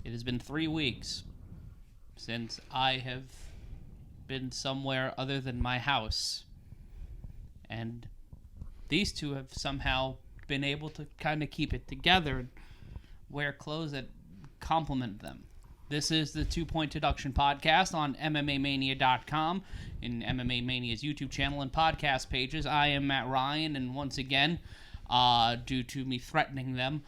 It has been 3 weeks since I have been somewhere other than my house. And these two have somehow been able to kind of keep it together and wear clothes that complement them. This is the 2 Point Deduction podcast on MMAmania.com, in MMA Mania's YouTube channel and podcast pages. I am Matt Ryan, and once again, due to me threatening them,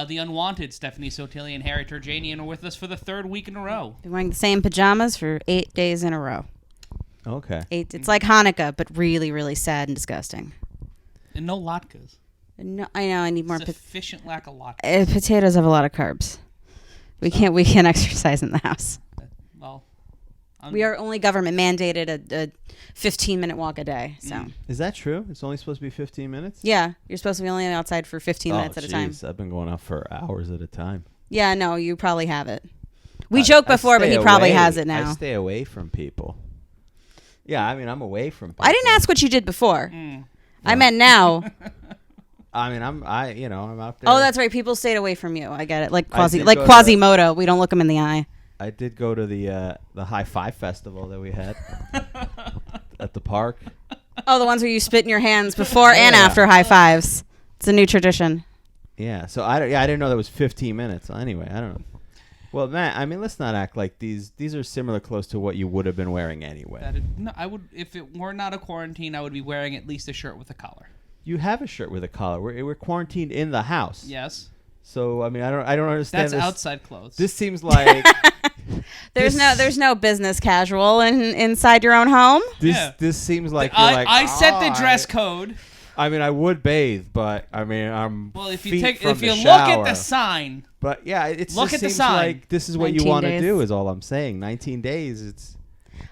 the unwanted Stephanie Sottile and Harry Terjanian are with us for the 3rd week in a row. They're wearing the same pajamas for 8 days in a row. Okay. It's like Hanukkah, but really, really sad and disgusting. And no latkes. No, I know. I need more. Sufficient lack of latkes. Potatoes have a lot of carbs. We can't exercise in the house. Well, we are only government mandated a 15-minute walk a day. So is that true? It's only supposed to be 15 minutes? Yeah, you're supposed to be only outside for 15 minutes at a time. I've been going out for hours at a time. Yeah, no, you probably have it. We joked before, but he probably has it now. I stay away from people. Yeah, I mean, I'm away from people. I didn't ask what you did before. I meant now. I mean, I'm out there. Oh, that's right. People stayed away from you. I get it. Like Quasimodo. We don't look him in the eye. I did go to the High Five Festival that we had at the park. Oh, the ones where you spit in your hands before and after high fives. It's a new tradition. Yeah. So I didn't know that was 15 minutes. Anyway, I don't know. Well, Matt, I mean, let's not act like these are similar close to what you would have been wearing anyway. I would, if it were not a quarantine, I would be wearing at least a shirt with a collar. You have a shirt with a collar. We're quarantined in the house. Yes. So I mean, I don't understand. That's outside clothes. This seems like there's no business casual inside your own home. This seems like I set the dress code. I mean, I would bathe, but I mean, if you look at the sign. But yeah, it seems like this is what you want to do. Is all I'm saying. 19 days.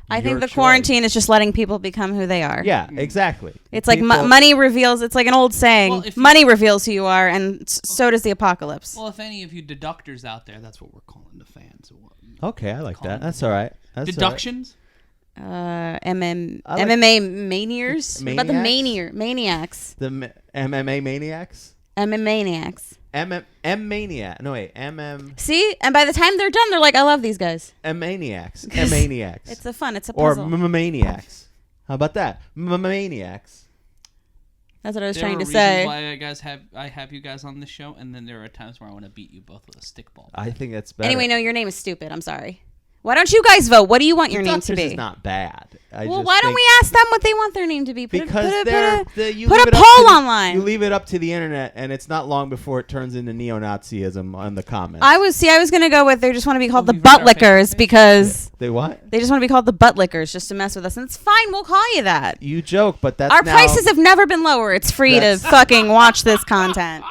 I think the quarantine is just letting people become who they are. Yeah, exactly. It's like money reveals. It's like an old saying. Money reveals who you are, and so does the apocalypse. Well, if any of you deductors out there, that's what we're calling the fans. Okay, I like that. That's all right. Deductions? MMA maniers? Maniacs? About the maniacs. The MMA maniacs? M-maniacs. M-maniac. No, wait. See? And by the time they're done, they're like, I love these guys. M-maniacs. M-maniacs. It's fun. It's a puzzle. Or M-maniacs. How about that? M-maniacs. That's what I was trying to say. Why I have you guys on this show, and then there are times where I want to beat you both with a stickball. I think that's better. Anyway, no, your name is stupid. I'm sorry. Why don't you guys vote? What do you want your name to be? Is not bad. Why don't we ask them what they want their name to be? Put a poll online. You leave it up to the internet, and it's not long before it turns into neo-Nazism on the comments. I was going to go with they just want to be called the butt lickers because... They what? They just want to be called the butt lickers just to mess with us. And it's fine. We'll call you that. You joke, but that's our prices have never been lower. It's free to fucking watch this content.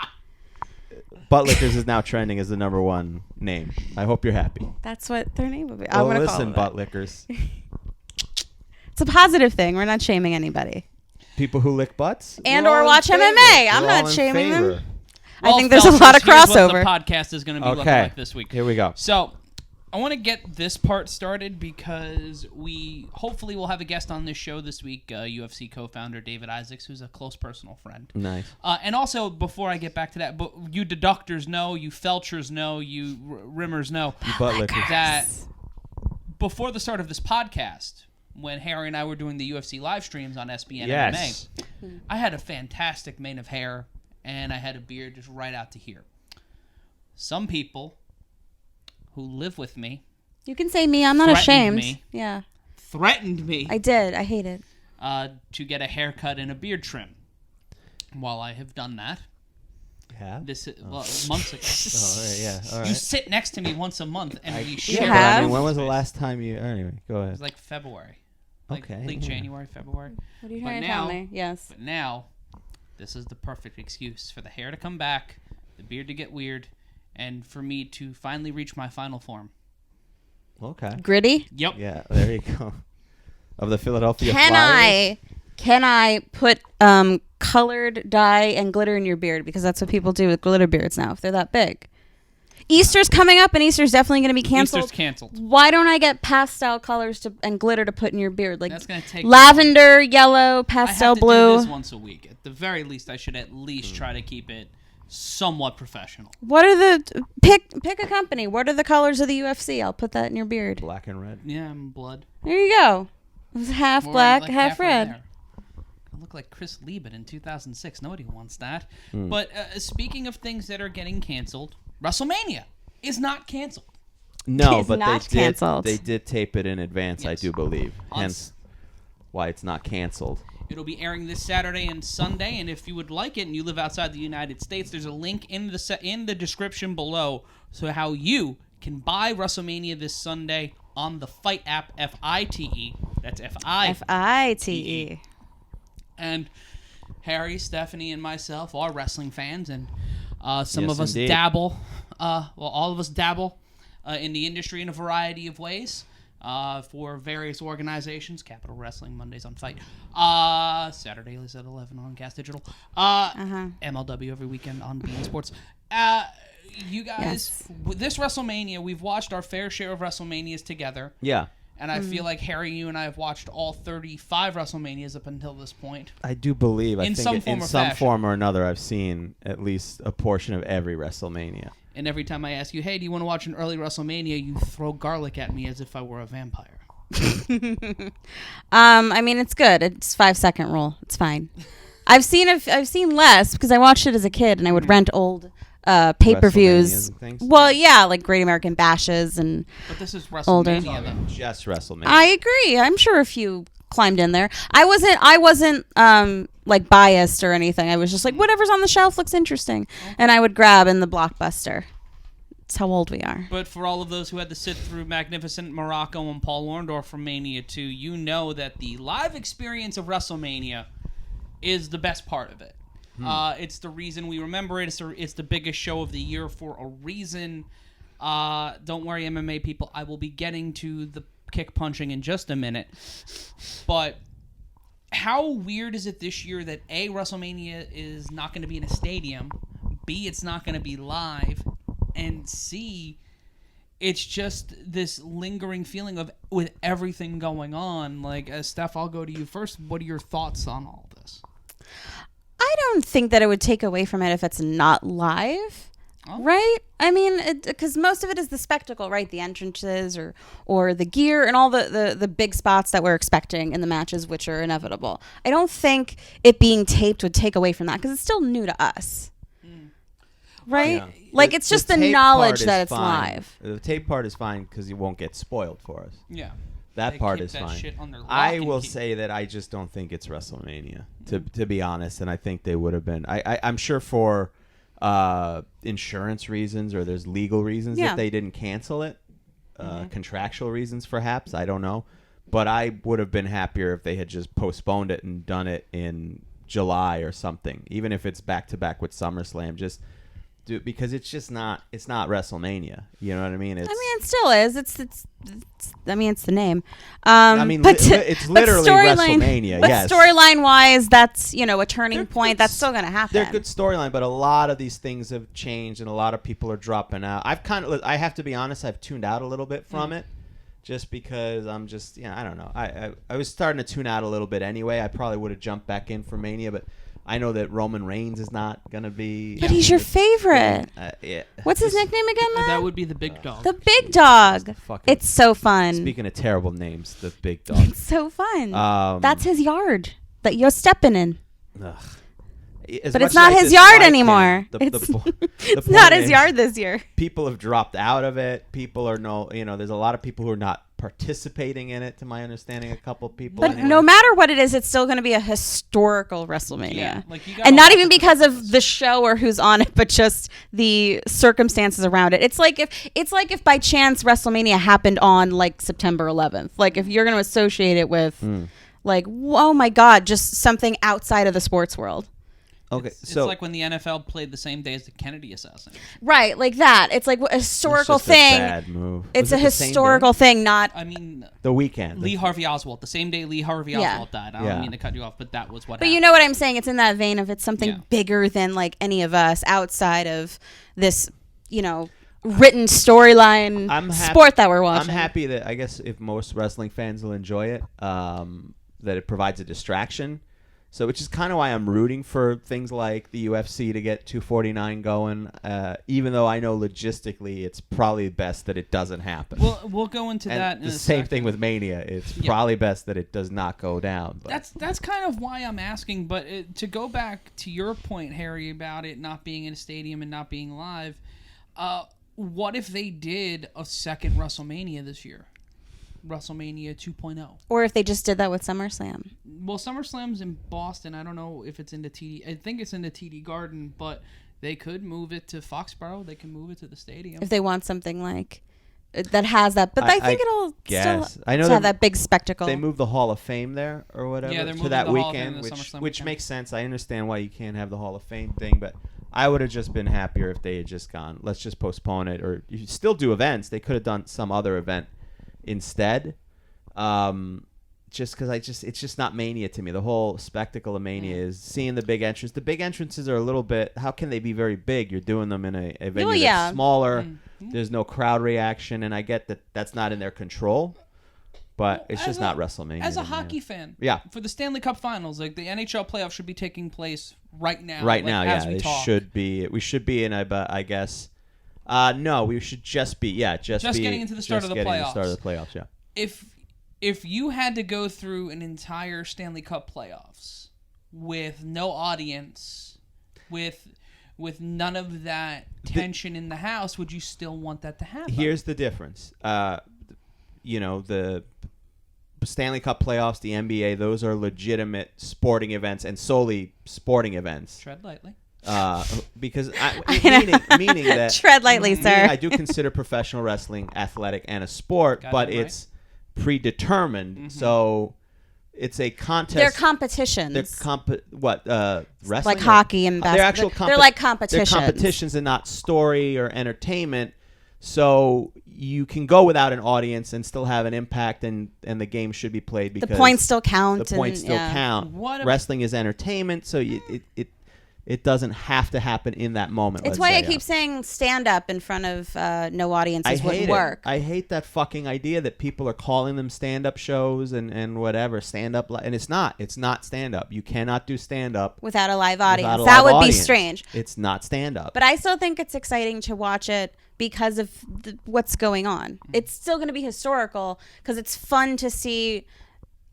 Butt Lickers is now trending as the #1 name. I hope you're happy. That's what their name would be. Well, listen, Butt Lickers. It's a positive thing. We're not shaming anybody. People who lick butts? Or watch MMA. I'm not shaming them. Well, I think there's a lot of crossover. What the podcast is going to be looking like this week. Here we go. So, I want to get this part started because we hopefully will have a guest on this show this week, UFC co-founder David Isaacs, who's a close personal friend. Nice. And also, before I get back to that, but you deductors know, you felchers know, you rimmers know that before the start of this podcast, when Harry and I were doing the UFC live streams on SBN MMA, I had a fantastic mane of hair, and I had a beard just right out to here. Some people who live with me. You can say me. I'm not ashamed. Threatened me. I did. I hate it. To get a haircut and a beard trim. While I have done that. Yeah. Months ago. All right. You sit next to me once a month and we share. I mean, when was the last time you? Anyway, go ahead. It was like February. Okay. Late January, February. What are you trying to tell me? Yes. But now, this is the perfect excuse for the hair to come back, the beard to get weird, and for me to finally reach my final form. Okay. Gritty? Yep. Yeah, there you go. Of the Philadelphia Flyers. Can I put colored dye and glitter in your beard? Because that's what people do with glitter beards now, if they're that big. Easter's coming up, and Easter's definitely going to be canceled. Easter's canceled. Why don't I get pastel colors and glitter to put in your beard? Like that's going to take lavender, yellow, pastel blue. I have to do this once a week. At the very least, I should at least try to keep it somewhat professional. What are the pick a company? What are the colors of the UFC? I'll put that in your beard. Black and red. Yeah, and blood. There you go. It's half Or black, like half red. there. I look like Chris Lieben in 2006. Nobody wants that. But speaking of things that are getting canceled, WrestleMania is not canceled. No, It's but not canceled. they did tape it in advance, I Yes. do believe. On Hence why it's not canceled. It'll be airing this Saturday and Sunday, and if you would like it and you live outside the United States, there's a link in the description below so how you can buy WrestleMania this Sunday on the Fight app, FITE. That's FITE. And Harry, Stephanie, and myself are wrestling fans, and some Yes, of us indeed. dabble. All of us dabble in the industry in a variety of ways. For various organizations, Capital Wrestling, Mondays on Fight, Saturdays at 11 on Gas Digital, MLW every weekend on Beat Sports. You guys, with this WrestleMania, we've watched our fair share of WrestleManias together. Yeah. And I feel like, Harry, you and I have watched all 35 WrestleManias up until this point. I do believe. I In think some in form or some fashion. form or another, I've seen at least a portion of every WrestleMania. And every time I ask you, hey, do you want to watch an early WrestleMania, you throw garlic at me as if I were a vampire. I mean, it's good. It's 5-second rule. It's fine. I've seen less because I watched it as a kid and I would rent old pay-per-views. WrestleManias and things? Well, yeah, like Great American Bashes and But this is Older. WrestleMania, though. Just WrestleMania. I agree. I'm sure a few climbed in there. I wasn't like biased or anything. I was just like, whatever's on the shelf looks interesting, and I would grab in the Blockbuster. That's how old we are. But for all of those who had to sit through Magnificent Morocco and Paul Orndorff from Mania 2, you know that the live experience of WrestleMania is the best part of it. It's the reason we remember it. It's the biggest show of the year for a reason. Don't worry, MMA people. I will be getting to the kick punching in just a minute. But how weird is it this year that A, WrestleMania is not going to be in a stadium, B, it's not going to be live, and C, it's just this lingering feeling of with everything going on. Like, Steph, I'll go to you first. What are your thoughts on all this? I don't think that it would take away from it if it's not live. Oh. Right? I mean, because most of it is the spectacle, right? The entrances or the gear and all the big spots that we're expecting in the matches, which are inevitable. I don't think it being taped would take away from that because it's still new to us. Right? Yeah. Like, it's just the tape knowledge part that is it's fine. live. The tape part is fine because you won't get spoiled for us. Yeah. That They part keep is that fine. shit on their lock I and will key. say that I just don't think it's WrestleMania, to be honest, and I think they would have been. I'm sure for insurance reasons or there's legal reasons Yeah. that they didn't cancel it, contractual reasons perhaps. I don't know, but I would have been happier if they had just postponed it and done it in July or something, even if it's back to back with SummerSlam. Just do because it's just not. It's not WrestleMania. You know what I mean? It's, I mean, it still is. It's I mean, it's the name. I mean, it's literally WrestleMania. But Yes. storyline wise, that's a turning point. That's still going to happen. They're good storyline, but a lot of these things have changed, and a lot of people are dropping out. I have to be honest, I've tuned out a little bit from it, just because I'm just, I don't know. I was starting to tune out a little bit anyway. I probably would have jumped back in for Mania, but I know that Roman Reigns is not gonna be. But he's your favorite. Yeah. What's his nickname again, Matt? That would be the big dog. The Big Dog. Fucking- It's so fun. Speaking of terrible names, the Big Dog. It's so fun. Um, That's his yard that you're stepping in. Ugh. But it's not his yard ananymore. It's it's not his yard this year. People have dropped out of it. People are there's a lot of people who are not participating in it, to my understanding. A couple people. But anyway. no matter what it is, it's still going to be a historical WrestleMania. Yeah, like you And gotta not watch even it because regardless. of the show or who's on it, but just the circumstances around it. It's like if by chance WrestleMania happened on like September 11th. Like if you're going to associate it with like, oh my God, just something outside of the sports world. Okay, It's so like when the NFL played the same day as the Kennedy assassination. Right, like that. It's like a historical it's just thing. A bad move. It's Was a it the same historical day? thing, not I mean, The weekend. Lee Harvey Oswald, the same day Lee Harvey Yeah. Oswald died. I Yeah. don't mean to cut you off, but that was what But happened. you know what I'm saying? It's in that vein of it's something Yeah. bigger than like any of us outside of this, written storyline sport that we're watching. I'm happy that if most wrestling fans will enjoy it, that it provides a distraction. So, which is kind of why I'm rooting for things like the UFC to get 249 going, even though I know logistically it's probably best that it doesn't happen. We'll go into and that in the a same second. thing with Mania. It's probably best that it does not go down. But. That's kind of why I'm asking. But to go back to your point, Harry, about it not being in a stadium and not being live, what if they did a second WrestleMania this year? WrestleMania 2.0. Or if they just did that with SummerSlam. Well, SummerSlam's in Boston. I don't know if it's in the TD. I think it's in the TD Garden, but they could move it to Foxborough. They can move it to the stadium. If they want something like that has that. But I think it'll still I know have that big spectacle. They moved the Hall of Fame there or whatever Yeah, they're to moving that the Hall of Fame weekend, to the SummerSlam which weekend. makes sense. I understand why you can't have the Hall of Fame thing, but I would have just been happier if they had just gone, let's just postpone it. Or you still do events. They could have done some other event instead. Just because it's just not Mania to me. The whole spectacle of Mania is seeing the big entrance. The big entrances are a little bit. How can they be very big? You're doing them in a venue that's smaller. There's no crowd reaction, and I get that that's not in their control. But it's just not WrestleMania. As a hockey fan, for the Stanley Cup Finals, like the NHL playoffs should be taking place right now. Right like, now, as yeah, we talk. should be. We should be in. I guess. No, we should just be. Yeah, just be getting into the start of the playoffs. Start of the playoffs. Yeah. If you had to go through an entire Stanley Cup playoffs with no audience, with none of that tension in the house, would you still want that to happen? Here's the difference. The Stanley Cup playoffs, the NBA, those are legitimate sporting events and solely sporting events. Tread lightly. Because meaning that tread lightly, sir. I do consider professional wrestling athletic and a sport, but it's predetermined. So it's a contest. They're competitions. They're wrestling? Like hockey and basketball. They're like competitions. They're competitions and not story or entertainment. So you can go without an audience and still have an impact, and the game should be played because the points still count. The points still count. Wrestling is entertainment, so it doesn't have to happen in that moment. It's why I keep saying stand up in front of no audiences wouldn't work. I hate that fucking idea that people are calling them stand up shows and whatever stand up, and it's not stand up. You cannot do stand up without a live audience. That would be strange. It's not stand up. But I still think it's exciting to watch it because of what's going on. It's still going to be historical because it's fun to see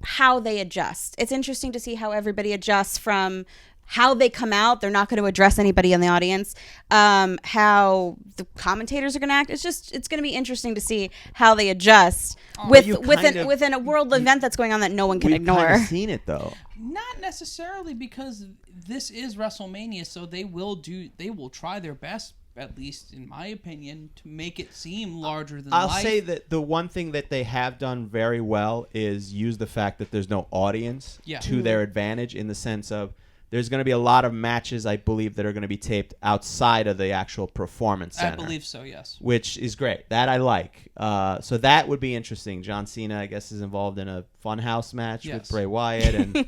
how they adjust. It's interesting to see how everybody adjusts from how they come out. They're not going to address anybody in the audience. How the commentators are going to act. It's going to be interesting to see how they adjust within a world event that's going on that no one can ignore. We've kind of seen it though. Not necessarily, because this is WrestleMania, so they will try their best, at least in my opinion, to make it seem larger than life. I'll say that the one thing that they have done very well is use the fact that there's no audience to their advantage, in the sense of there's going to be a lot of matches, I believe, that are going to be taped outside of the actual performance center. I believe so, yes. Which is great. That I like. So that would be interesting. John Cena, I guess, is involved in a Funhouse match with Bray Wyatt, and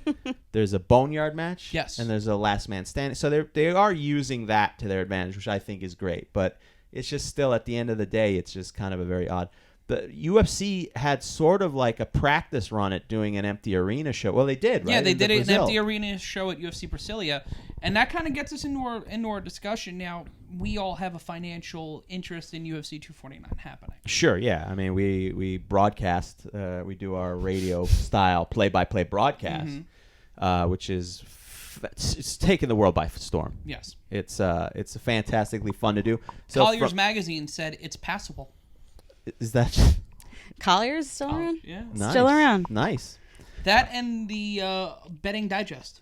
there's a Boneyard match. Yes. And there's a Last Man Standing. So they are using that to their advantage, which I think is great. But it's just still, at the end of the day, it's just kind of a very odd. The UFC had sort of like a practice run at doing an empty arena show. Well, they did, right? Yeah, they did an Brazil. empty arena show at UFC Brasilia, and that kind of gets us into our discussion. Now, we all have a financial interest in UFC 249 happening. Sure, yeah. I mean, we broadcast. We do our radio style play-by-play broadcast, which is it's taken the world by storm. Yes, it's fantastically fun to do. So Collier's magazine said it's passable. Is that Collier's still around? Yeah, nice. Still around. Nice. That and the Betting Digest.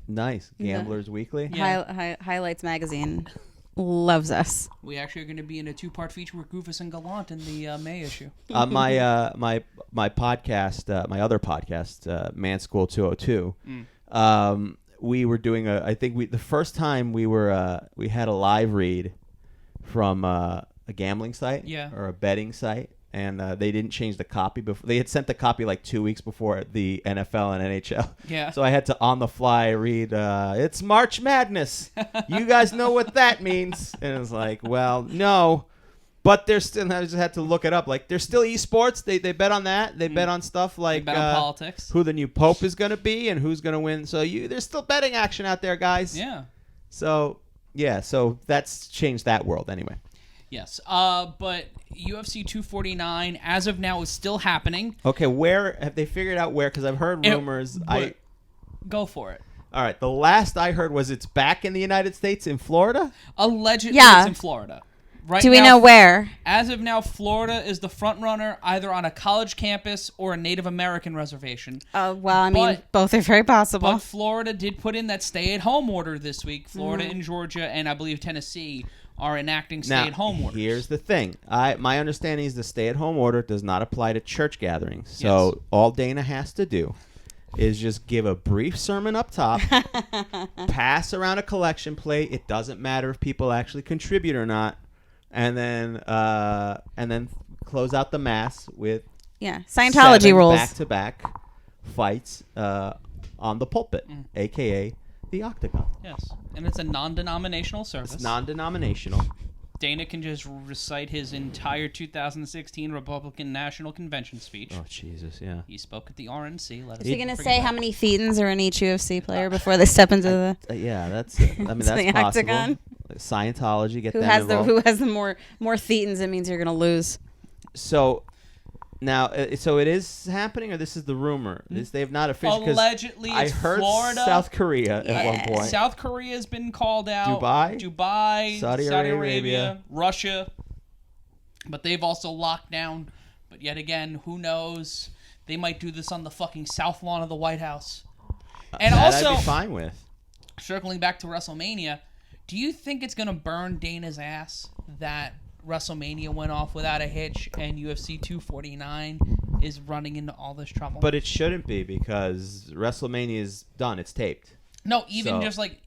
Nice. Gamblers Weekly. Yeah. Highlights magazine loves us. We actually are going to be in a 2-part feature with Goofus and Gallant in the May issue. My podcast, my other podcast, Man School 202. We were doing the first time we had a live read from a gambling site or a betting site, and they didn't change the copy before. They had sent the copy like 2 weeks before the NFL and NHL. Yeah. So I had to on the fly read, it's March Madness. You guys know what that means. And it was like, well, no, But there's still, I just had to look it up. Like, there's still esports. They bet on that. They bet on stuff like bet on politics, who the new pope is going to be and who's going to win. So there's still betting action out there, guys. Yeah. So that's changed that world anyway. Yes. But UFC 249 as of now is still happening. Okay, where have they figured out where? Because I've heard rumors. Go for it. All right. The last I heard was it's back in the United States in Florida. Allegedly, it's in Florida. Right. Do we know where? As of now, Florida is the front runner, either on a college campus or a Native American reservation. Well, I mean, both are very possible. But Florida did put in that stay-at-home order this week. Florida and Georgia and I believe Tennessee are enacting stay-at-home orders. Here's the thing. My understanding is the stay-at-home order does not apply to church gatherings. So all Dana has to do is just give a brief sermon up top, pass around a collection plate. It doesn't matter if people actually contribute or not. And then close out the mass with Scientology rules, back-to-back fights on the pulpit, aka the octagon. Yes, and it's a non-denominational service. It's non-denominational. Dana can just recite his entire 2016 Republican National Convention speech. Oh Jesus, yeah. He spoke at the RNC. Is he going to say how many thetans are in each UFC player before they step into the? Yeah, that's. I mean, that's the possible. octagon? Scientology, get who them has involved. Who has the more thetans? It means you're going to lose. So now, so it is happening, or this is the rumor? They have not officially. Allegedly, it's I heard Florida, South Korea at one point. South Korea has been called out. Dubai, Saudi Arabia, Russia, but they've also locked down. But yet again, who knows? They might do this on the fucking south lawn of the White House. And that also, I'd be fine with. Circling back to WrestleMania, do you think it's gonna burn Dana's ass that WrestleMania went off without a hitch and UFC 249 is running into all this trouble? But it shouldn't be, because WrestleMania is done. It's taped. No, even just like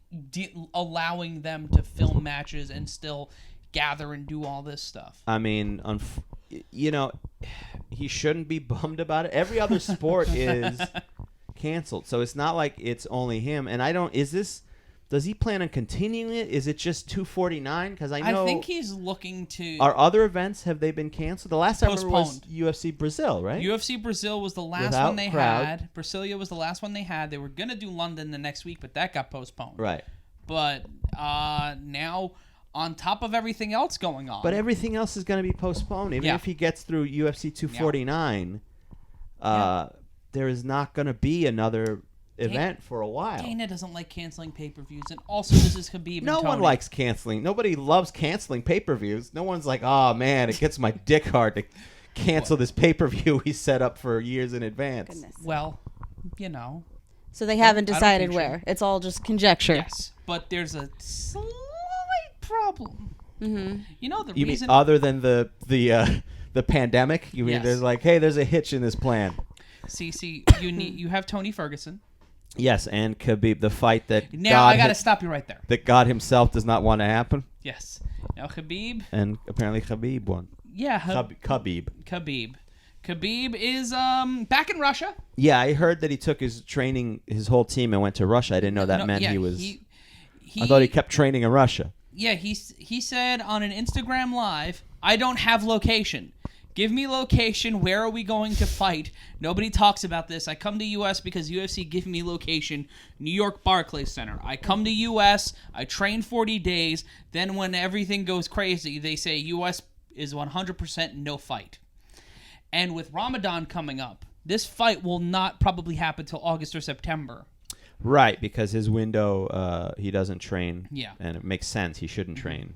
allowing them to film matches and still gather and do all this stuff. I mean, he shouldn't be bummed about it. Every other sport is canceled, so it's not like it's only him. And does he plan on continuing it? Is it just 249? Because I think he's looking to. Are other events, have they been canceled? The last time I remember was Postponed. UFC Brazil, right? UFC Brazil was the last Without one they crowd. had. Brasilia was the last one they had. They were going to do London the next week, but that got postponed. Right. But now, on top of everything else going on. But everything else is going to be postponed. Even if he gets through UFC 249, there is not going to be another event for a while. Dana doesn't like canceling pay-per-views, and also this is Khabib and No Tony. one likes canceling. Nobody loves canceling pay-per-views. No one's like, oh man, it gets my dick hard to cancel this pay-per-view we set up for years in advance. Goodness. Well, So they haven't I don't decided think so. where. It's all just conjecture. Yes, but there's a slight problem. Mm-hmm. You know the You reason. mean other than the pandemic? You mean Yes. there's like, hey, there's a hitch in this plan? See, you have Tony Ferguson. Yes, and Khabib, the fight that Now I got to stop you right there. that God himself does not want to happen, Yes. Now Khabib. and apparently Khabib won. Yeah. Khabib. Khabib is back in Russia. Yeah, I heard that he took his whole team, and went to Russia. I didn't know that meant he was. I thought he kept training in Russia. Yeah, he said on an Instagram live, "I don't have location. Give me location. Where are we going to fight? Nobody talks about this. I come to U.S. because UFC give me location. New York Barclays Center. I come to U.S. I train 40 days. Then when everything goes crazy, they say U.S. is 100% no fight." And with Ramadan coming up, this fight will not probably happen till August or September. Right, because his window, he doesn't train. Yeah. And it makes sense. He shouldn't train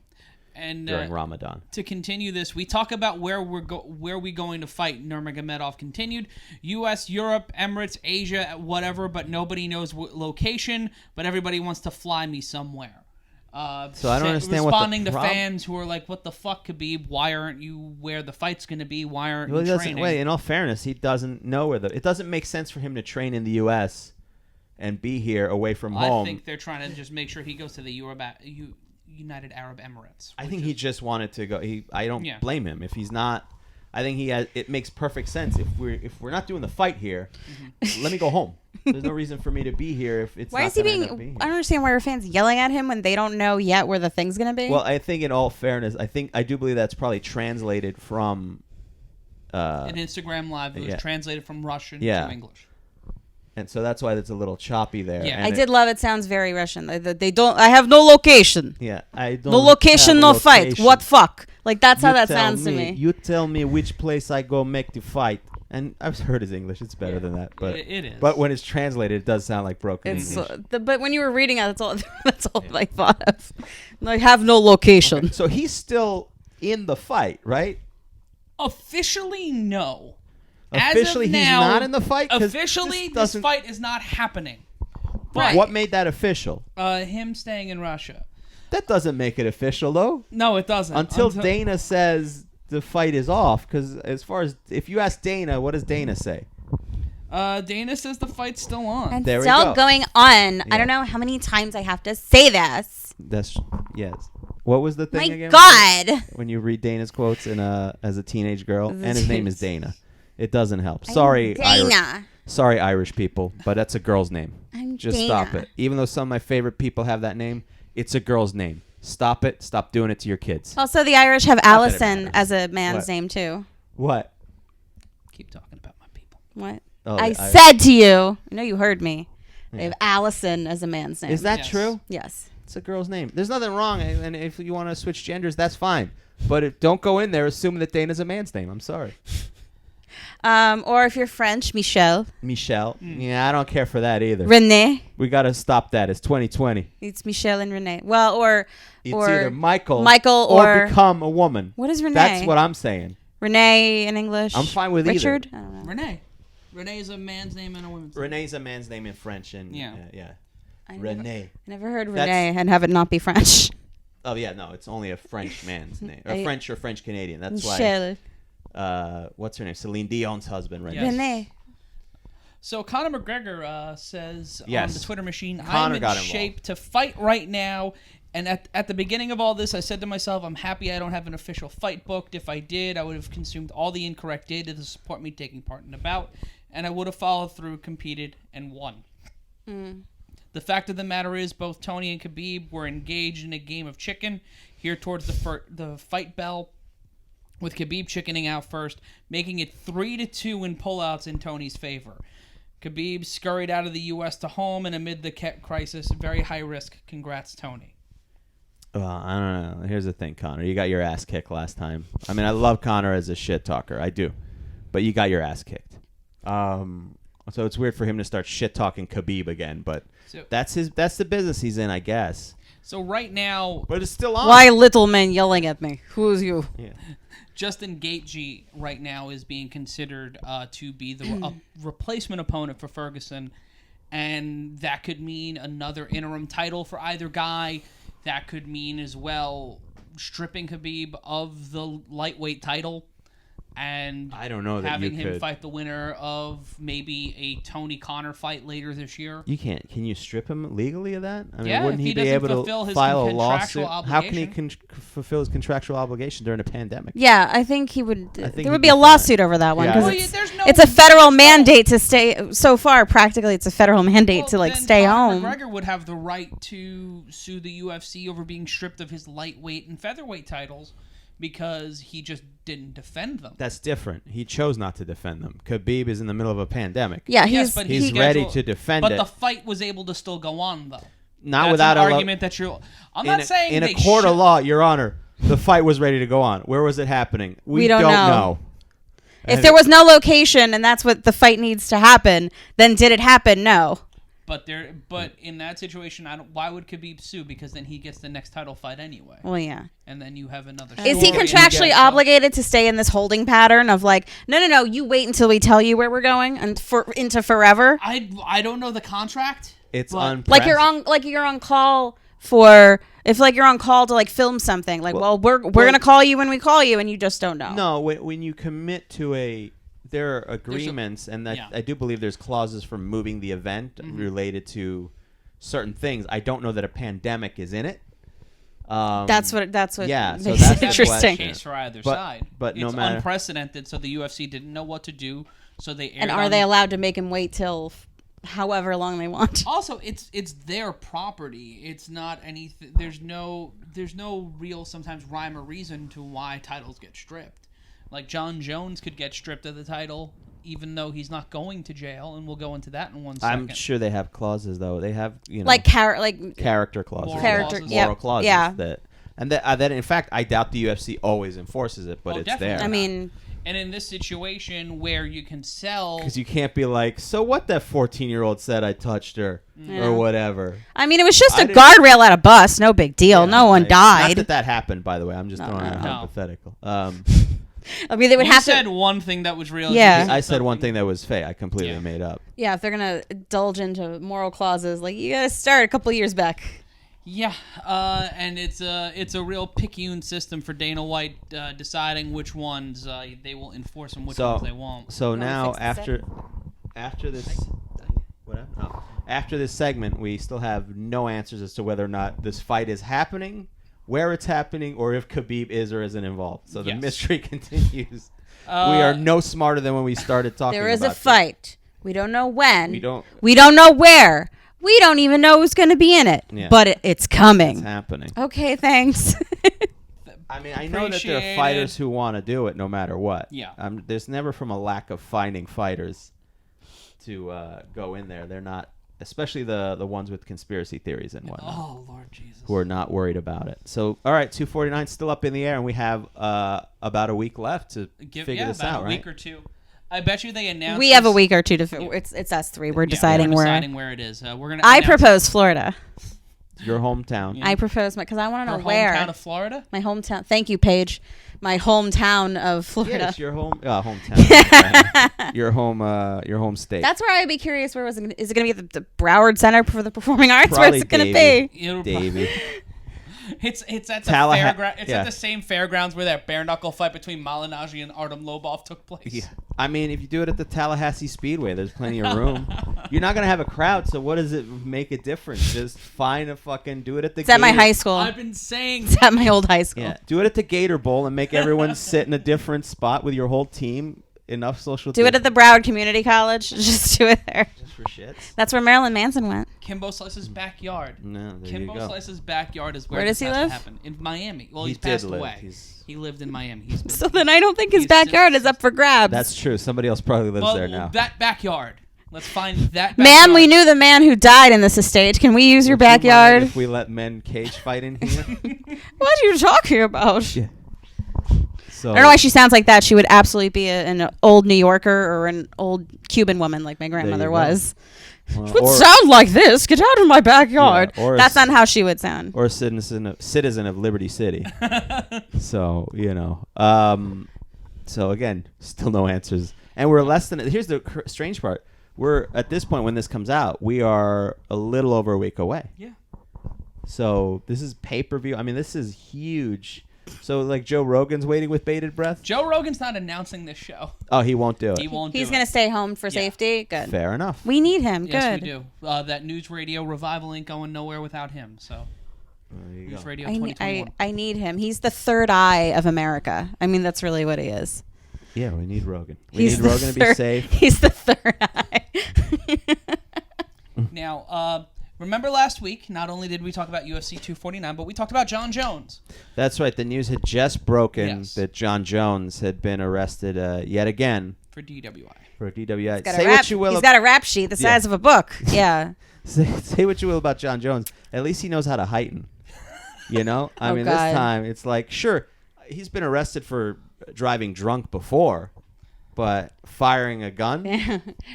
And during Ramadan. To continue this, we talk about where we going to fight. Nurmagomedov continued. U.S., Europe, Emirates, Asia, whatever, but nobody knows location, but everybody wants to fly me somewhere. So I don't understand responding what the to fans who are like, "What the fuck, Khabib? Why aren't you where the fight's going to be? Why aren't you training?" Wait, in all fairness, he doesn't know where it doesn't make sense for him to train in the U.S. and be here away from home. I think they're trying to just make sure he goes to the United Arab Emirates. I think he just wanted to go. I don't blame him if he's not. I think it makes perfect sense. If we're not doing the fight here, let me go home. There's no reason for me to be here if it's Why not is he gonna end up being? being I here. don't understand why are fans yelling at him when they don't know yet where the thing's gonna be. Well, I think in all fairness, I do believe that's probably translated from An Instagram Live, it was yeah. translated from Russian Yeah. to English. and so that's why it's a little choppy there. Yeah. and I did love it. Sounds very Russian. They don't. I have no location. Yeah, I don't. No location, have no location. fight. What fuck? Like that's how You that tell sounds to me. You tell me which place I go make the fight. And I've heard his English; it's better than that. But It is. But when it's translated, it does sound like broken It's English. but when you were reading it, that's all. That's all I thought of. I have no location. Okay, so he's still in the fight, right? Officially, no. Officially, As of he's now, not in the fight. 'Cause Officially, this doesn't. fight is not happening. Right. What made that official? Him staying in Russia. That doesn't make it official, though. No, it doesn't. Until Dana says the fight is off. Because as far as if you ask Dana, what does Dana say? Dana says the fight's still on. And There we still go. going on. Yeah. I don't know how many times I have to say this. That's yes. What was the thing My again? God. When you read Dana's quotes in as a teenage girl, As a and his name is Dana. It doesn't help. Sorry, Dana. Sorry, Irish people, but that's a girl's name. I'm Just Dana. stop it. Even though some of my favorite people have that name, it's a girl's name. Stop it. Stop doing it to your kids. Also, the Irish have that it Allison matters. as a man's What? name too. What? Keep talking about my people. What? Oh, I the Irish. said to you. I know you heard me. They Yeah. have Allison as a man's name. Is that Yes. true? Yes. It's a girl's name. There's nothing wrong, and if you want to switch genders, that's fine. But don't go in there assuming that Dana's a man's name. I'm sorry. Or if you're French, Michel. Michelle. Yeah, I don't care for that either. Renee. We got to stop that. It's 2020. It's Michel and Renee. Well, or It's or either Michael or become a woman. what is Renee? That's what I'm saying. Renee in English. I'm fine with either. Richard. I don't know. Renee. Renee is a man's name and a woman's name. Renee's a man's name in French, and Yeah. yeah. I never, Renee. I never heard That's- Renee and have it not be French. Oh yeah, no, it's only a French man's name, or I- French or French Canadian. That's why. Michel. What's her name? Celine Dion's husband, Renee. Yes. Renee. So Conor McGregor says on Yes. the Twitter machine, Conor I'm in got involved. shape to fight right now. And at the beginning of all this, I said to myself, I'm happy I don't have an official fight booked. If I did, I would have consumed all the incorrect data to support me taking part in the bout, and I would have followed through, competed, and won. The fact of the matter is, both Tony and Khabib were engaged in a game of chicken here towards the fight bell, with Khabib chickening out first, making it 3-2 in pullouts in Tony's favor. Khabib scurried out of the U.S. to home, and amid the crisis, very high risk. Congrats, Tony. I don't know. Here's the thing, Connor. You got your ass kicked last time. I mean, I love Connor as a shit talker. I do. But you got your ass kicked. So it's weird for him to start shit talking Khabib again, but So- that's the business he's in, I guess. So right now, But it's still on. Why little man yelling at me? Who's you? Yeah. Justin Gaethje right now is being considered to be the replacement opponent for Ferguson, and that could mean another interim title for either guy. That could mean as well stripping Khabib of the lightweight title and I don't know that having you him could. fight the winner of maybe a Tony Conor fight later this year. You can't. Can you strip him legally of that? I mean, Yeah, wouldn't if he he be doesn't able fulfill to his file a contractual lawsuit? How can he obligation. fulfill his contractual obligation during a pandemic? Yeah, I think he would. I think There he'd would be be a fine. lawsuit over that one Yeah. because Well, yeah, there's no- it's a federal mandate to stay. So far, practically, it's a federal mandate to like then stay Conor home. McGregor would have the right to sue the UFC over being stripped of his lightweight and featherweight titles because he just didn't defend them. That's different. He chose not to defend them. Khabib is in the middle of a pandemic. Yeah, Yes, but he's he ready scheduled- to defend but it. the fight was able to still go on, though. Not That's without an a lo- argument that you're. I'm not saying in a they court of should- law, Your Honor. The fight was ready to go on. Where was it happening? We don't don't know. know. If And there was no location and that's what the fight needs to happen, then did it happen? No. But in that situation, why would Khabib sue? Because then he gets the next title fight anyway, Well, yeah. and then you have another. Is he story and contractually you get- obligated to stay in this holding pattern of like, no, you wait until we tell you where we're going and into forever? I don't know the contract. It's but- on. Like you're on call for if like you're on call to like film something. Like, Well- we're gonna call you when we call you, and you just don't know. No, when you commit to there are agreements, and that yeah. I do believe there's clauses for moving the event related to certain things. I don't know that a pandemic is in it, That's what yeah, so makes that's it the interesting. question. Case for either But- side. but no it's matter- unprecedented, so the UFC didn't know what to do, so they aired And are on- they allowed to make him wait till however long they want? Also, it's their property. It's not anything. There's no real sometimes rhyme or reason to why titles get stripped. Like Jon Jones could get stripped of the title, even though he's not going to jail, and we'll go into that in 1 second. I'm sure they have clauses though. They have Like character clauses, Moral Character- clauses. yep. moral clauses. Yeah. That in fact I doubt the UFC always enforces it, but Oh, it's definitely. there. I mean, And in this situation where you can sell, because you can't be like, so what? That 14-year-old said I touched her Yeah. or whatever. it was just I a didn't- guardrail at a bus. No big deal. Yeah, no one like, died. Not that happened, by the way. I'm just throwing out a no. hypothetical. They would you have said to. one thing that was real. Yeah. you said I said one something- thing that was fake. I completely Yeah. made up. Yeah, if they're gonna indulge into moral clauses, like you gotta start a couple years back. Yeah, and it's a real picayune system for Dana White deciding which ones they will enforce and which ones they won't. So wanna now fix the after this after this segment, we still have no answers as to whether or not this fight is happening, where it's happening, or if Khabib is or isn't involved. So the Yes. mystery continues. We are no smarter than when we started talking. There is a about this. fight. We don't know when. We don't. We don't know where. We don't even know who's going to be in it. Yeah. But it's coming. It's happening. Okay, thanks. I mean, I know that there Appreciate are fighters it. who want to do it no matter what. Yeah. There's never from a lack of finding fighters to go in there. They're not, especially the ones with conspiracy theories and whatnot, Oh Lord Jesus! who are not worried about it. So, all right, 249 still up in the air, and we have about a week left to figure this about out, a right? week or two. I bet you they announced. We have a this- week or two to. It's us three. We're deciding we're where. deciding where it is. We're gonna. I announce propose Florida. Your hometown. Yeah. I propose because I want to Her know where. hometown of Florida. My hometown. Thank you, Paige. My hometown of Florida. Yes, your hometown. your home state. That's where I'd be curious. Where was it? Is it going to be at the Broward Center for the Performing Arts? Probably Where's it going to Davie. be? It'll Davey. It's at the Tallaha- fairground. It's yeah. at the same fairgrounds where that bare knuckle fight between Malignaggi and Artem Lobov took place. Yeah. I mean, if you do it at the Tallahassee Speedway, there's plenty of room. You're not gonna have a crowd, so what does it make a difference? Just find a fucking do it at the. It's at my Gator- high school. I've been saying. It's at my old high school. Yeah, do it at the Gator Bowl and make everyone sit in a different spot with your whole team. Enough social. Do it at the Broward Community College. Just do it there. just for shits. That's where Marilyn Manson went. Kimbo Slice's backyard. No, there you Kimbo go. Slice's backyard is where Where does this he has to live? happen. In Miami. Well, He he's passed did live. away. He lived in Miami. He's been, So then I don't think his He's backyard just- is up for grabs. That's true. Somebody else probably lives well, there now. that backyard. Let's find that. Ma'am, we backyard. knew the man who died in this estate. Can we use your Would you mind backyard? if we let men cage fight in here. What are you talking about? Yeah. So I don't know why she sounds like that. She would absolutely be an old New Yorker or an old Cuban woman like my grandmother go. was. well, She would sound like this. Get out of my backyard. Yeah, or That's a- not how she would sound. or a citizen of Liberty City. So so again, still no answers, and we're less than. Here's the strange part: we're at this point when this comes out, we are a little over a week away. Yeah. So this is pay-per-view. I mean, this is huge. So like Joe Rogan's waiting with bated breath. Joe Rogan's not announcing this show. Oh, he won't do it. He won't. He's do going it. to stay home for safety. Good. Fair enough. We need him. Yes, Good. we do. That News Radio revival ain't going nowhere without him. So There you News go. Radio I 2021. need him. He's the third eye of America. I mean, that's really what he is. Yeah, we need Rogan. We He's need the Rogan to be third- safe. He's the third eye. Now, remember last week? Not only did we talk about UFC 249, but we talked about Jon Jones. That's right. The news had just broken Yes. that Jon Jones had been arrested yet again For DWI. for a DWI. Got a Say rap- what you will. He's got a rap sheet the size of a book. Yeah. Say what you will about Jon Jones. At least he knows how to heighten. You know? I Oh, mean, God. this time it's like, sure, he's been arrested for driving drunk before, but firing a gun?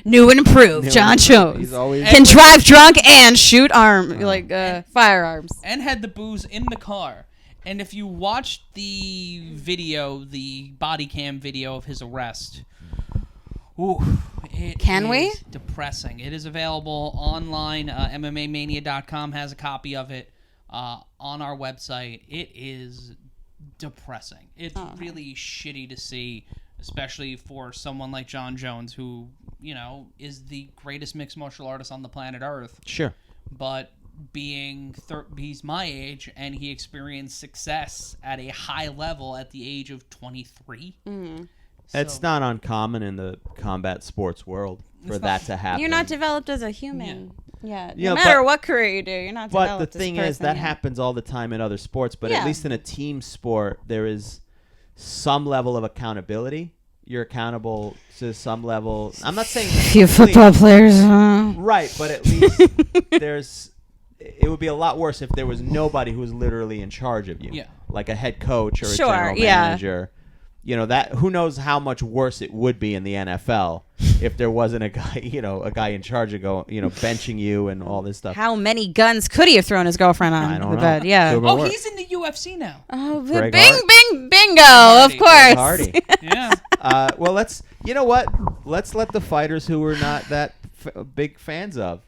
New and improved. New Jon and- Jones He's always. can drive drunk and shoot firearms. And had the booze in the car. And if you watch the video, the body cam video of his arrest, ooh, it Can we? is depressing. It is available online. MMAmania.com has a copy of it on our website. It is depressing. It's really shitty to see, especially for someone like Jon Jones, who, is the greatest mixed martial artist on the planet Earth. Sure. But he's my age, and he experienced success at a high level at the age of 23. It's not uncommon in the combat sports world for that to happen. You're not developed as a human. Yeah. Yeah, No matter but- what career you do, you're not developed But the thing as a is, person that yet. happens all the time in other sports. But Yeah. at least in a team sport, there is some level of accountability. You're accountable to some level. I'm not saying Few complete- football players. right, but at least there's. It would be a lot worse if there was nobody who was literally in charge of you. Yeah. Like a head coach or a Sure, general yeah. manager. You know, that who knows how much worse it would be in the NFL if there wasn't a guy in charge of benching you and all this stuff. How many guns could he have thrown his girlfriend on I don't the know. bed? Yeah. Could be Oh, worse. he's in the UFC now. Oh, Greg bing, Hart. bing, bingo! Hardy. Of course. Hardy. Yeah. Well, let's. You know what? Let's let the fighters who we're not that big fans of,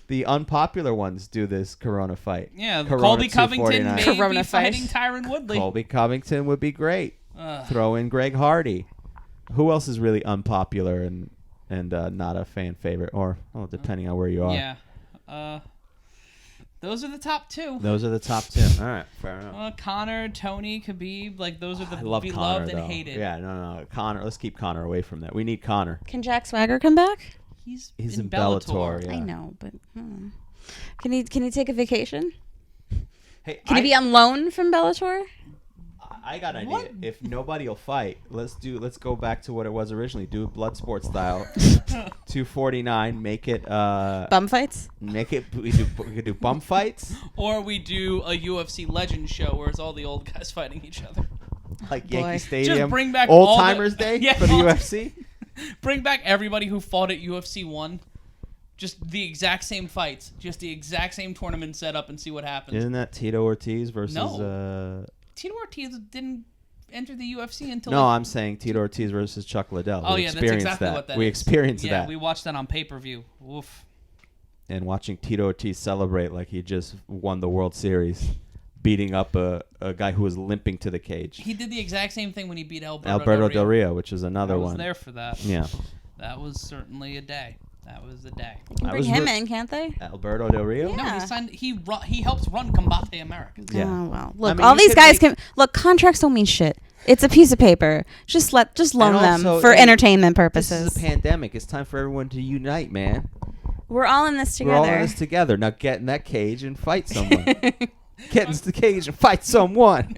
the unpopular ones, do this Corona fight. Yeah, Corona Colby Covington 249. may Corona be fighting fight. Tyron Woodley. Colby Covington would be great. Ugh. Throw in Greg Hardy. Who else is really unpopular and not a fan favorite, or depending on where you are. Yeah. Those are the top two. Those are the top two. All right, fair enough. Connor, Tony, Khabib, like those are the I love beloved Connor, and though. hated. Yeah, no, Connor. Let's keep Connor away from that. We need Connor. Can Jack Swagger come back? He's in Bellator. Bellator. Yeah. I know, but can he take a vacation? Hey, Can he be on loan from Bellator? I got an What? idea. If nobody will fight, let's go back to what it was originally. Do it blood sport style. 249. Make it. Bum fights? Make it. We could do bum fights. Or we do a UFC Legends show where it's all the old guys fighting each other. Like Boy. Yankee Stadium. Just bring back Old all the- Timers Day Yeah, for the all- UFC. Bring back everybody who fought at UFC 1. Just the exact same fights. Just the exact same tournament setup and see what happens. Isn't that Tito Ortiz versus? No. Tito Ortiz didn't enter the UFC until... No, like, I'm saying Tito Ortiz versus Chuck Liddell. Oh, We yeah, that's experienced exactly what that We is. experienced Yeah, that. we watched that on pay-per-view. Oof. And watching Tito Ortiz celebrate like he just won the World Series, beating up a guy who was limping to the cage. He did the exact same thing when he beat Alberto Del Rio, which is another I was one. there for that. Yeah. That was certainly a day. That was a day. Can I bring was him re- in, can't they? Alberto Del Rio? Yeah. No, he signed. He helps run Combate Americas. Yeah. Oh, well. Look, mean, all you these could guys make- can... Look, contracts don't mean shit. It's a piece of paper. Just loan And them also, for hey, entertainment This purposes. is a pandemic. It's time for everyone to unite, man. We're all in this We're all in together. this together. Now get in that cage and fight someone. Get in the cage and fight someone.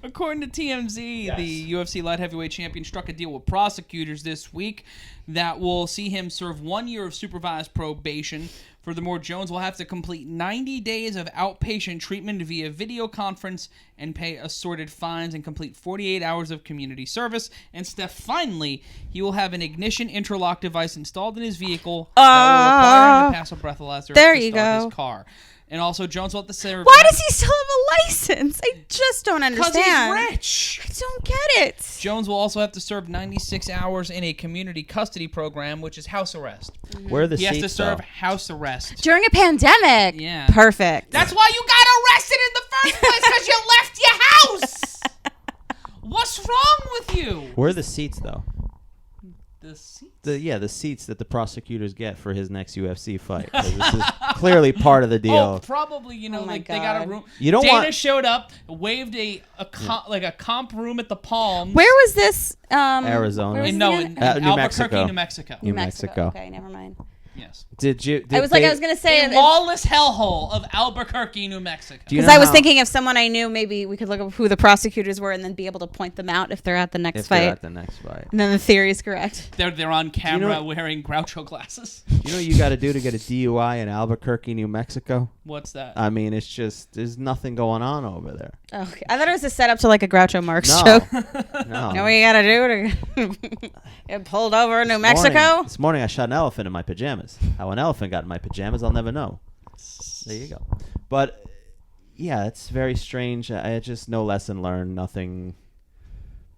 According to TMZ, Yes. the UFC light heavyweight champion struck a deal with prosecutors this week that will see him serve 1 year of supervised probation. Furthermore, Jones will have to complete 90 days of outpatient treatment via video conference and pay assorted fines and complete 48 hours of community service. And Steph, finally, he will have an ignition interlock device installed in his vehicle that will require him to pass a breathalyzer there to you start go. his car. And also, Jones will have to serve... Why does he still have a license? I just don't Because understand. he's rich! I don't get it. Jones will also have to serve 96 hours in a community custody program, which is house arrest. Where are the He has seats, to serve though? house arrest. During a pandemic. Yeah. Perfect. That's why you got arrested in the first place, because you left your house! What's wrong with you? Where are the seats, though? The seats. The seats that the prosecutors get for his next UFC fight. 'Cause this is clearly part of the deal. Oh, probably, Oh my like they got a God. room. You don't Dana want- showed up, waved a comp room at the Palms. Where was this? Arizona. Where was In, it no, again? in New Albuquerque, Mexico. New Mexico. New Mexico. Okay, never mind. Yes. Did I was going to say A lawless hellhole of Albuquerque, New Mexico. Do you because know I was how- thinking of someone I knew. Maybe we could look up who the prosecutors were and then be able to point them out if they're at the next if fight. they're at the next fight. And then the theory is correct. They're on camera what- wearing Groucho glasses. Do you know what you got to do to get a DUI in Albuquerque, New Mexico? What's that? I mean, it's just there's nothing going on over there. Okay, I thought it was a setup to like a Groucho Marx No, joke. no. You know what you gotta do to get pulled over in New Mexico? This morning I shot an elephant in my pajamas. How an elephant got in my pajamas, I'll never know. There you go. But yeah, it's very strange. I just no lesson learned. Nothing.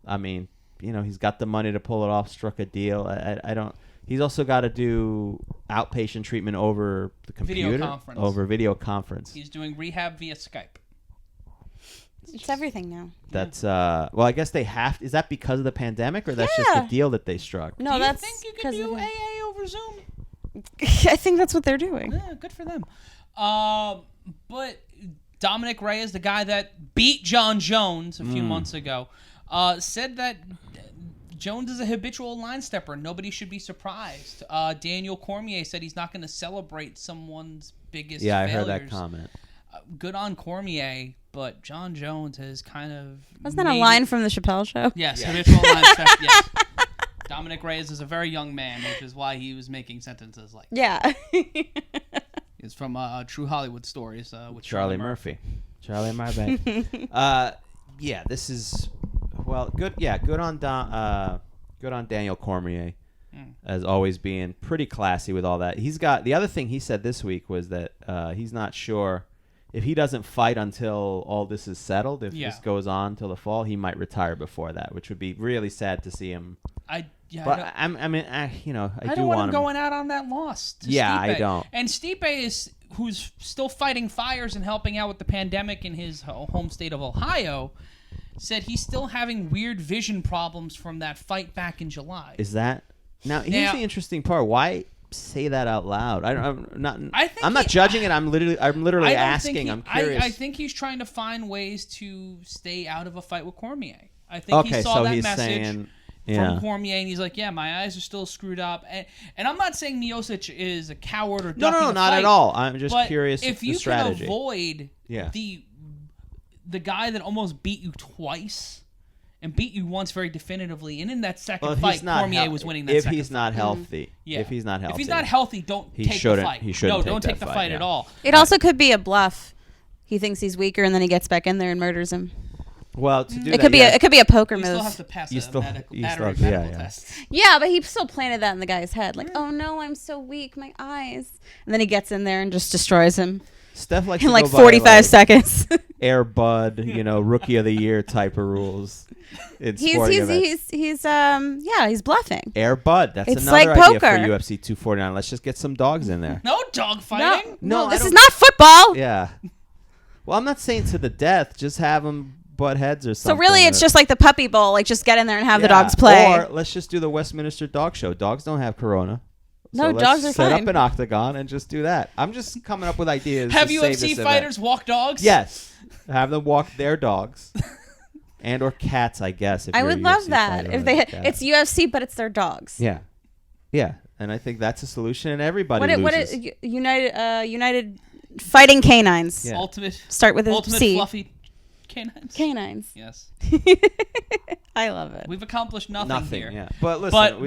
I mean, he's got the money to pull it off. Struck a deal. I don't. He's also got to do outpatient treatment over the computer, conference. over video conference. He's doing rehab via Skype. It's everything now. That's well, I guess they have. Is that because of the pandemic, or that's just Yeah. the deal that they struck? No, Do you that's think you can 'cause do of- AA over Zoom? I think that's what they're doing. Yeah, good for them. But Dominic Reyes, the guy that beat Jon Jones a few months ago, said that Jones is a habitual line stepper. Nobody should be surprised. Daniel Cormier said he's not going to celebrate someone's biggest failures. I heard that comment. Good on Cormier, but Jon Jones has kind of... Wasn't that a line from the Chappelle Show? Yes, habitual line stepper, yes. Dominic Reyes is a very young man, which is why he was making sentences like Yeah. It's from True Hollywood Stories with Charlie Murphy. Charlie Murphy. Yeah, this is good. Yeah, good on Daniel Cormier, as always being pretty classy with all that. He's got the other thing he said this week was that he's not sure if he doesn't fight until all this is settled. If this goes on till the fall, he might retire before that, which would be really sad to see him. I do don't want him going out on that loss. Yeah, Stipe. I don't. And Stipe who's still fighting fires and helping out with the pandemic in his home state of Ohio, said he's still having weird vision problems from that fight back in July. Is that now? Here's the interesting part. Why say that out loud? I'm not judging it. I'm literally asking. I'm curious. I think he's trying to find ways to stay out of a fight with Cormier. I think he saw that message from Cormier, and he's like, "Yeah, my eyes are still screwed up." And I'm not saying Miocic is a coward or no, not at all. I'm just curious if you can avoid the guy that almost beat you twice and beat you once very definitively, and in that second fight, Cormier was winning that second fight. If he's not healthy. If he's not healthy, don't take the fight. He shouldn't don't take the fight at all. It also could be a bluff. He thinks he's weaker, and then he gets back in there and murders him. Well, to do it could be a poker move. You still have to pass a medical test. Yeah, but he still planted that in the guy's head. Like, oh no, I'm so weak, my eyes. And then he gets in there and just destroys him. Steph likes in to like go 45 by, seconds. Air Bud, Rookie of the Year type of rules. He's bluffing. Air Bud. That's it's another like idea poker. for UFC 249. Let's just get some dogs in there. No dog fighting. No, this is not football. Yeah. Well, I'm not saying to the death. Just have them butt heads or something. So really, it's just like the puppy bowl. Like, just get in there and have the dogs play. Or let's just do the Westminster Dog Show. Dogs don't have corona. No, so dogs are fine. Set up an octagon and just do that. I'm just coming up with ideas. Have to UFC fighters walk dogs? Yes. Have them walk their dogs. And or cats, I guess. I would love that. If it's UFC, but it's their dogs. Yeah. Yeah. And I think that's a solution, and everybody loses. What is United Fighting Canines? Yeah. Start with a ultimate C. Fluffy Canines. Canines. Yes. I love it. We've accomplished nothing here. Yeah. But listen,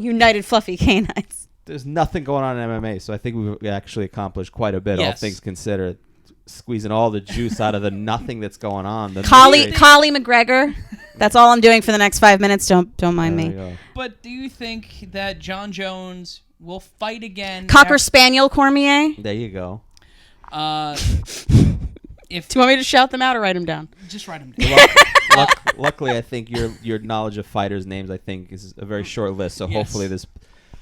United Fluffy Canines. There's nothing going on in MMA, so I think we've actually accomplished quite a bit, all things considered. Squeezing all the juice out of the nothing that's going on. Collie McGregor. That's all I'm doing for the next 5 minutes. Don't mind me. But do you think that Jon Jones will fight again? Cocker Spaniel Cormier. There you go. Do you want me to shout them out or write them down? Just write them down. Luckily, I think your knowledge of fighters' names, I think, is a very short list. So hopefully this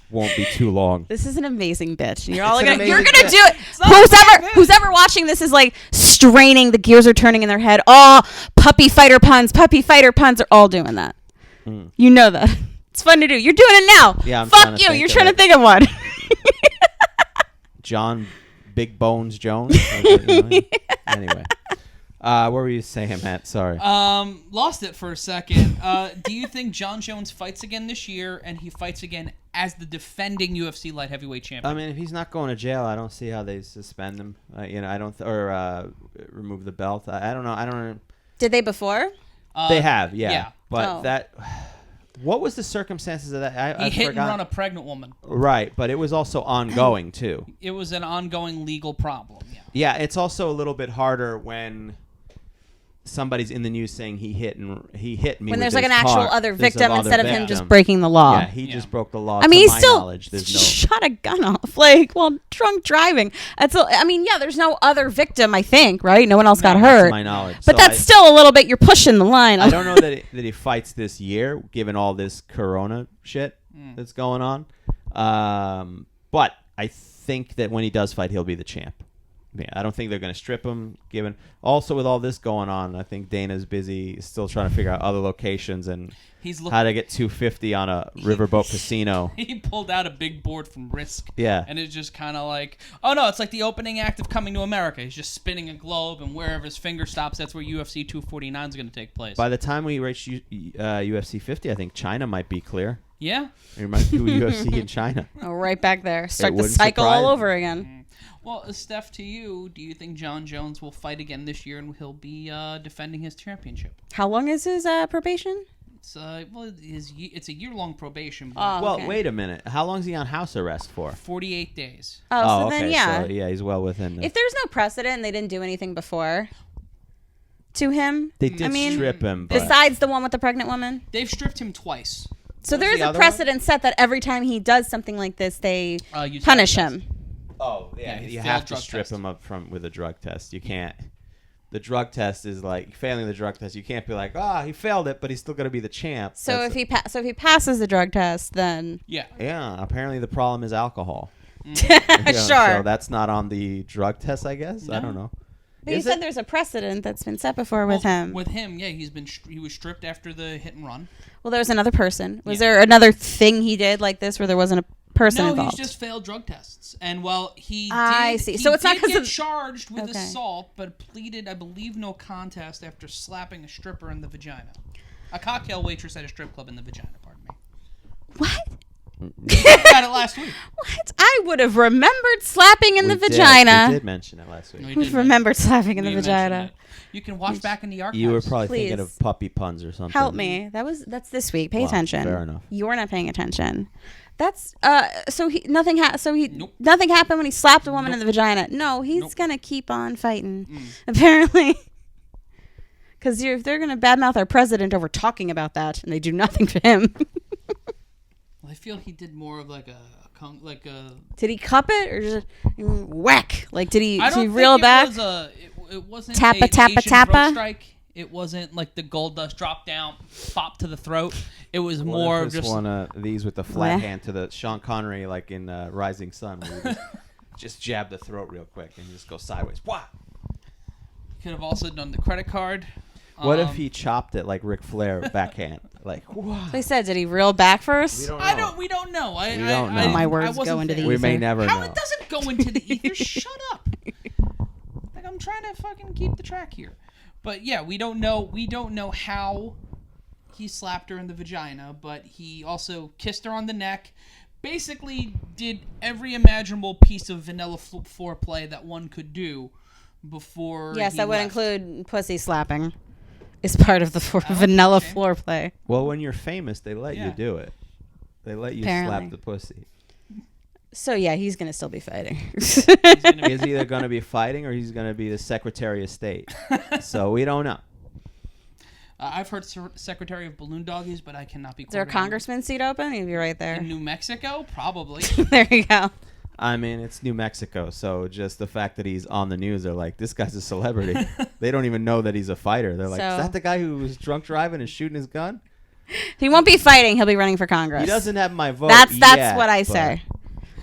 won't be too long. This is an amazing bitch. You're all gonna do bit. it. Who's ever watching this is like straining. The gears are turning in their head. Oh, puppy fighter puns. Are all doing that. You know that. It's fun to do. You're doing it now. Yeah, Fuck you. You're trying to think of one. John Big Bones Jones. Anyway. What were you saying, Matt? Sorry. Lost it for a second. Do you think Jon Jones fights again this year, and he fights again as the defending UFC light heavyweight champion? I mean, if he's not going to jail, I don't see how they suspend him. I don't, or remove the belt. I don't know. I don't know. Did they before? They have, yeah. But what was the circumstances of that? He hit and run a pregnant woman. Right, but it was also ongoing too. It was an ongoing legal problem. Yeah, it's also a little bit harder when somebody's in the news saying he hit me when there's like an actual other victim instead of him just breaking the law. Yeah, he just broke the law. I mean, he still there's shot a gun off while drunk driving. There's no other victim, I think, right? No one else got hurt. To my knowledge. But that's still a little bit, you're pushing the line. I don't know that he fights this year, given all this corona shit that's going on. But I think that when he does fight, he'll be the champ. Yeah, I don't think they're going to strip him. Given also with all this going on, I think Dana's busy still trying to figure out other locations and how to get 250 on a riverboat casino. He pulled out a big board from Risk. Yeah, and it's just kind of like, oh no, it's like the opening act of Coming to America. He's just spinning a globe, and wherever his finger stops, that's where UFC 249 is going to take place. By the time we reach UFC 50, I think China might be clear. Yeah, we might do UFC in China. Oh, right back there. Start the cycle all over again. Well, Steph, to you, do you think Jon Jones will fight again this year and he'll be defending his championship? How long is his probation? It's it's a year-long probation. Well, wait a minute. How long is he on house arrest for? 48 days. Oh, so okay. Then, yeah. So, yeah, he's well within. If there's no precedent and they didn't do anything before to him. They did strip him. But besides the one with the pregnant woman? They've stripped him twice. So there is a precedent set that every time he does something like this, they punish him. Oh, yeah. You have to strip him up with a drug test. You can't. The drug test is like failing the drug test. You can't be like, he failed it, but he's still going to be the champ. So if he passes the drug test, then yeah. Apparently the problem is alcohol. Sure. So that's not on the drug test, I guess. No. I don't know. But you said there's a precedent that's been set before with him. With him, yeah, he was stripped after the hit and run. Well, there was another person. Was there another thing he did like this where there wasn't a person involved? No, he's just failed drug tests. And while he see. So it's not because get charged with assault, but pleaded, I believe, no contest after slapping a stripper in the vagina. A cocktail waitress at a strip club in the vagina, pardon me. What? We got it last week. What? I would have remembered slapping in the vagina. We did mention it last week. We've remembered slapping in the vagina. You can watch back in the archives. You were probably thinking of puppy puns or something. Help me. That's this week. Pay attention. Fair enough. You're not paying attention. That's nothing Nope. nothing happened when he slapped a woman in the vagina. No, he's gonna keep on fighting. Apparently. Because they're gonna badmouth our president over talking about that, and they do nothing to him. Well, I feel he did more of like a. Did he cup it or just whack? Like did he reel back? It wasn't tappa Asian tappa. throat strike. It wasn't like the gold dust drop down, pop to the throat. It was more just one of these with the flat hand to the Sean Connery, like in Rising Sun, where you just jab the throat real quick and just go sideways. What? Could have also done the credit card. What if he chopped it like Ric Flair backhand? Like, what? They said, did he reel back first? We don't know. We don't know. My words go into the ether. We may never know. How it doesn't go into the ether? Shut up. Like I'm trying to fucking keep the track here. But yeah, we don't know. We don't know how he slapped her in the vagina, but he also kissed her on the neck. Basically, did every imaginable piece of vanilla foreplay that one could do before. Yes, that would include pussy slapping. Is part of the vanilla foreplay. Well, when you're famous, they let you do it. They let you slap the pussy. So yeah, he's gonna still be fighting. He's either gonna be fighting or he's gonna be the Secretary of State. So we don't know. I've heard Secretary of Balloon Doggies, but I cannot be. Is there a congressman seat open? He'd be right there. In New Mexico, probably. There you go. I mean, it's New Mexico, so just the fact that he's on the news, they're like, this guy's a celebrity. They don't even know that he's a fighter. They're like, is that the guy who was drunk driving and shooting his gun? He won't be fighting. He'll be running for Congress. He doesn't have my vote. That's what I say.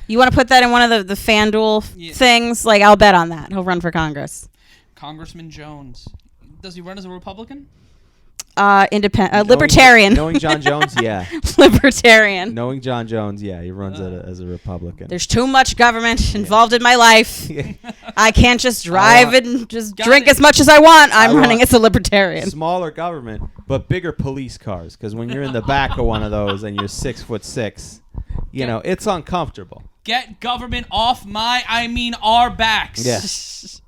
You want to put that in one of the FanDuel things? Like, I'll bet on that. He'll run for Congress. Congressman Jones. Does he run as a Republican? Libertarian. Knowing Jon Jones, yeah. Libertarian. Knowing Jon Jones, yeah, he runs as a Republican. There's too much government involved in my life. I can't just drive and just drink as much as I want. I'm running as a libertarian. Smaller government, but bigger police cars. Because when you're in the back of one of those and you're 6'6", you know, it's uncomfortable. Get government off our backs. Yes.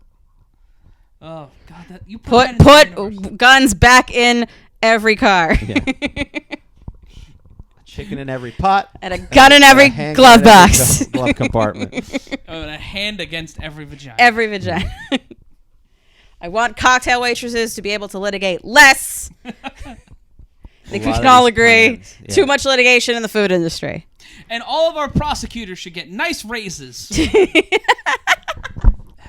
Oh God! You put guns back in every car. Yeah. Chicken in every pot. And a gun in every glove box. Glove compartment. And a hand against every vagina. Every vagina. I want cocktail waitresses to be able to litigate less. I think we can all agree. Yeah. Too much litigation in the food industry. And all of our prosecutors should get nice raises.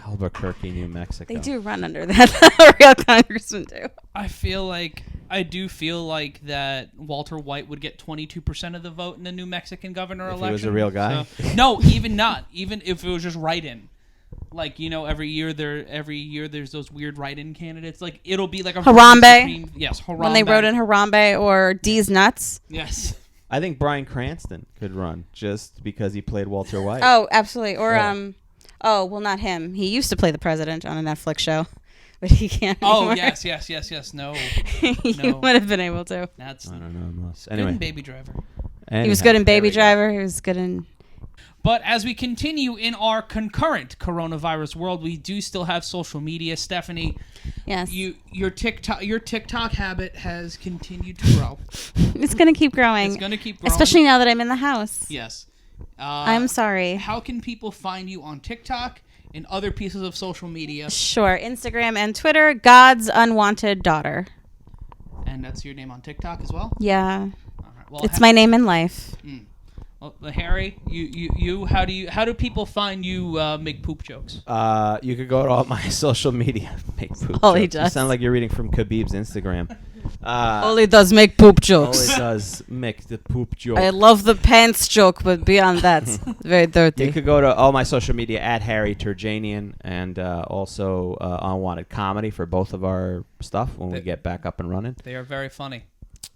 Albuquerque, New Mexico. They do run under that. Real congressmen do. I do feel like that Walter White would get 22% of the vote in the New Mexican governor election. If he was a real guy? So, no, even not. Even if it was just write-in. like, you know, every year there's those weird write-in candidates. Like, it'll be like a Harambe. Yes, Harambe. When they wrote in Harambe or D's nuts. Yes. I think Bryan Cranston could run just because he played Walter White. Oh, absolutely. Or Yeah. oh, well, not him. He used to play the president on a Netflix show, but he can't. Oh, anymore. yes. No. He No. would have been able to. That's I don't know. Unless. good Anyway. in Baby Driver. He was good in There Baby we go. Driver. He was good in. But as we continue in our concurrent coronavirus world, we do still have social media. Stephanie, Yes. your TikTok habit has continued to grow. It's going to keep growing. It's going to keep growing. Especially now that I'm in the house. Yes. I'm sorry. How can people find you on TikTok and other pieces of social media? Sure. Instagram and Twitter, God's Unwanted Daughter. And that's your name on TikTok as well? Yeah. All right. Well, It's my name in life. Well, Harry, you how do people find you make poop jokes? You could go to all my social media. Make poop All he jokes. You does. sound like you're reading from Khabib's Instagram. All he does make poop All jokes. it does make the poop joke. I love the pants joke, but beyond that, it's very dirty. You could go to all my social media at Harry Terjanian and also Unwanted Comedy for both of our stuff when we get back up and running. They are very funny.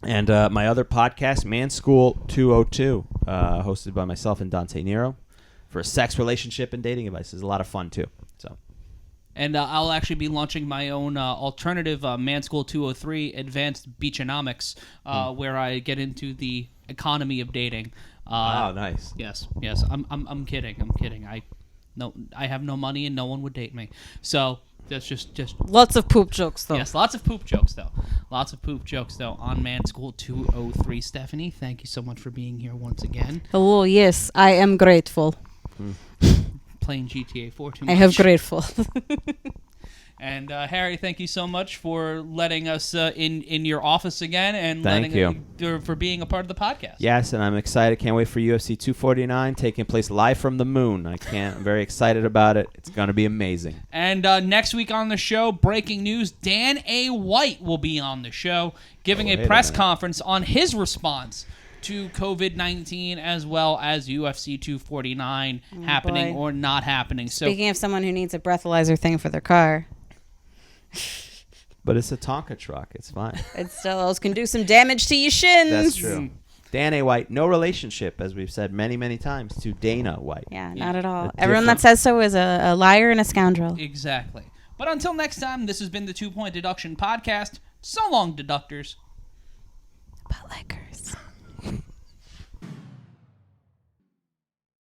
And my other podcast, Man School 202, hosted by myself and Dante Nero, for sex, relationship, and dating advice. It's a lot of fun, too. So, And I'll actually be launching my own alternative Man School 203 Advanced Beachonomics, where I get into the economy of dating. oh, nice. Yes. I'm kidding. I have no money and no one would date me. So that's just Lots of poop jokes, though. yes, lots of poop jokes though. On Man School 203. Stephanie, thank you so much for being here once again. Oh, yes, I am grateful. Playing GTA 4 too I much. have grateful. And Harry, thank you so much for letting us in your office again and Thank for being a part of the podcast. Yes, and I'm excited. Can't wait for UFC 249 taking place live from the moon. I'm very excited about it. It's going to be amazing. And next week on the show, breaking news, Dan A. White will be on the show giving a wait a press minute. conference on his response to COVID-19 as well as UFC 249 happening boy. or not happening. So Speaking of someone who needs a breathalyzer thing for their car, But it's a Tonka truck. It's fine. it still else can do some damage to your shins. That's true. Dan A. White, no relationship, as we've said many, many times, to Dana White. Yeah, not at all. A Everyone that different- says so is a liar and a scoundrel. exactly. But until next time, this has been the 2 Point Deduction Podcast. So long, deductors. But likers.